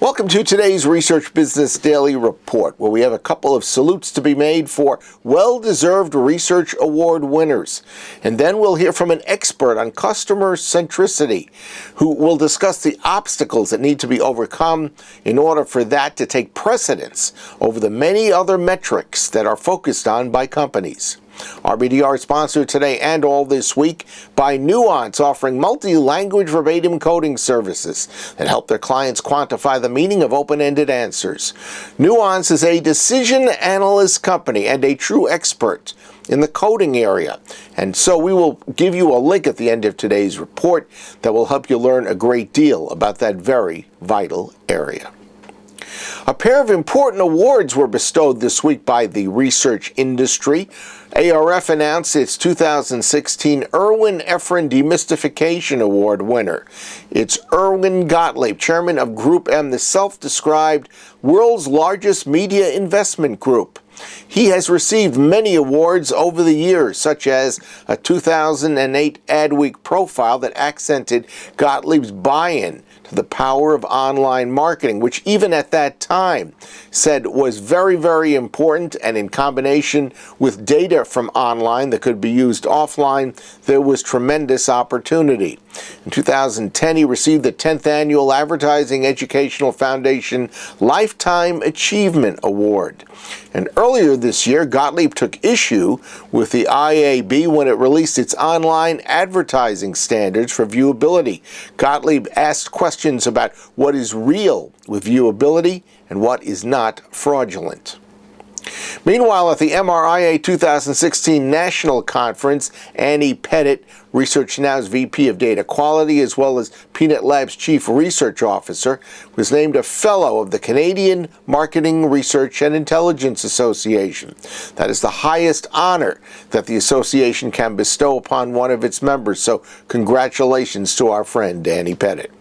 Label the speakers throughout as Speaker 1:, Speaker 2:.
Speaker 1: Welcome to today's Research Business Daily Report, where we have a couple of salutes to be made for well-deserved research award winners. And then we'll hear from an expert on customer centricity, who will discuss the obstacles that need to be overcome in order for that to take precedence over the many other metrics that are focused on by companies. RBDR is sponsored today and all this week by Nuance, offering multi-language verbatim coding services that help their clients quantify the meaning of open-ended answers. Nuance is a decision analyst company and a true expert in the coding area. And so we will give you a link at the end of today's report that will help you learn a great deal about that very vital area. A pair of important awards were bestowed this week by the research industry. ARF announced its 2016 Irwin Demystification Award winner. It's Irwin Gotlieb, chairman of Group M, the self-described world's largest media investment group. He has received many awards over the years, such as a 2008 Adweek profile that accented Gotlieb's buy-in to the power of online marketing, which even at that time said was very, very important, and in combination with data from online that could be used offline, there was tremendous opportunity. In 2010, he received the 10th Annual Advertising Educational Foundation Lifetime Achievement Award. And earlier this year, Gotlieb took issue with the IAB when it released its online advertising standards for viewability. Gotlieb asked questions about what is real with viewability and what is not fraudulent. Meanwhile, at the MRIA 2016 National Conference, Annie Pettit, Research Now's VP of Data Quality, as well as Peanut Lab's Chief Research Officer, was named a Fellow of the Canadian Marketing Research and Intelligence Association. That is the highest honor that the association can bestow upon one of its members, so congratulations to our friend Annie Pettit.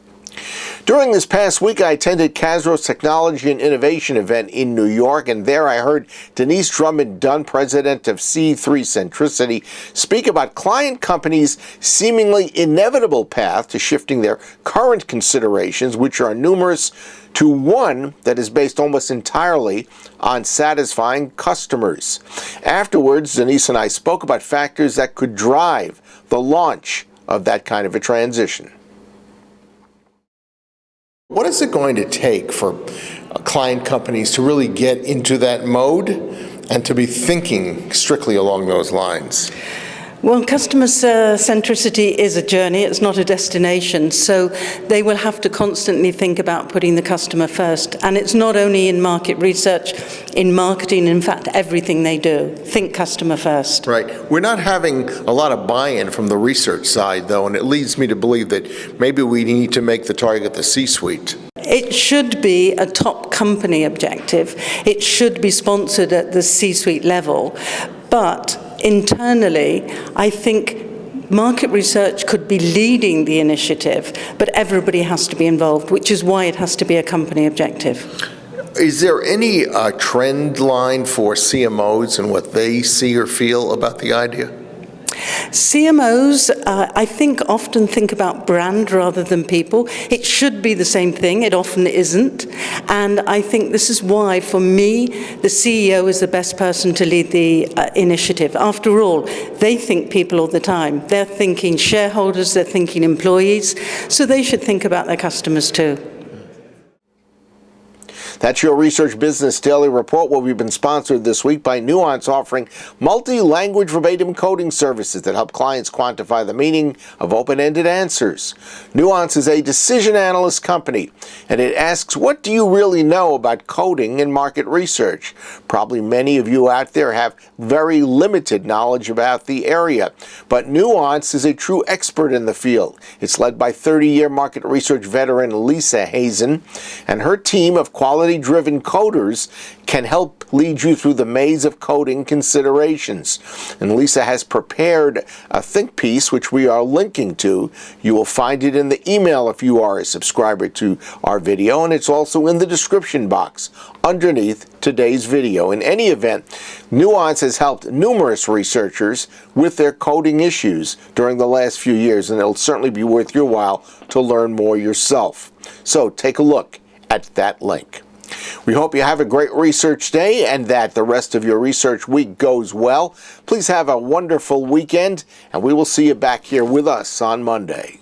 Speaker 1: During this past week, I attended Casro's Technology and Innovation event in New York, and there I heard Denise Drummond-Dunn, president of C3’s Centricity, speak about client companies' seemingly inevitable path to shifting their current considerations, which are numerous, to one that is based almost entirely on satisfying customers. Afterwards, Denise and I spoke about factors that could drive the launch of that kind of a transition. What is it going to take for client companies to really get into that mode and to be thinking strictly along those lines?
Speaker 2: Well, customer centricity is a journey, it's not a destination, so they will have to constantly think about putting the customer first. And it's not only in market research, in marketing, in fact, everything they do. Think customer first.
Speaker 1: Right. We're not having a lot of buy-in from the research side, though, and it leads me to believe that maybe we need to make the target the C-suite.
Speaker 2: It should be a top company objective. It should be sponsored at the C-suite level, but internally, I think market research could be leading the initiative, but everybody has to be involved, which is why it has to be a company objective.
Speaker 1: Is there any trend line for CMOs and what they see or feel about the idea?
Speaker 2: CMOs, I think, often think about brand rather than people. It should be the same thing. It often isn't. And I think this is why, for me, the CEO is the best person to lead the initiative. After all, they think people all the time. They're thinking shareholders, they're thinking employees, so they should think about their customers too.
Speaker 1: That's your Research Business Daily Report, where we've been sponsored this week by Nuance, offering multi-language verbatim coding services that help clients quantify the meaning of open-ended answers. Nuance is a decision analyst company, and it asks, what do you really know about coding and market research? Probably many of you out there have very limited knowledge about the area, but Nuance is a true expert in the field. It's led by 30-year market research veteran Lisa Hazen, and her team of quality-driven coders can help lead you through the maze of coding considerations. And Lisa has prepared a think piece, which we are linking to. You will find it in the email if you are a subscriber to our video, and it's also in the description box underneath today's video. In any event, Nuance has helped numerous researchers with their coding issues during the last few years, and it'll certainly be worth your while to learn more yourself. So take a look at that link. We hope you have a great research day and that the rest of your research week goes well. Please have a wonderful weekend, and we will see you back here with us on Monday.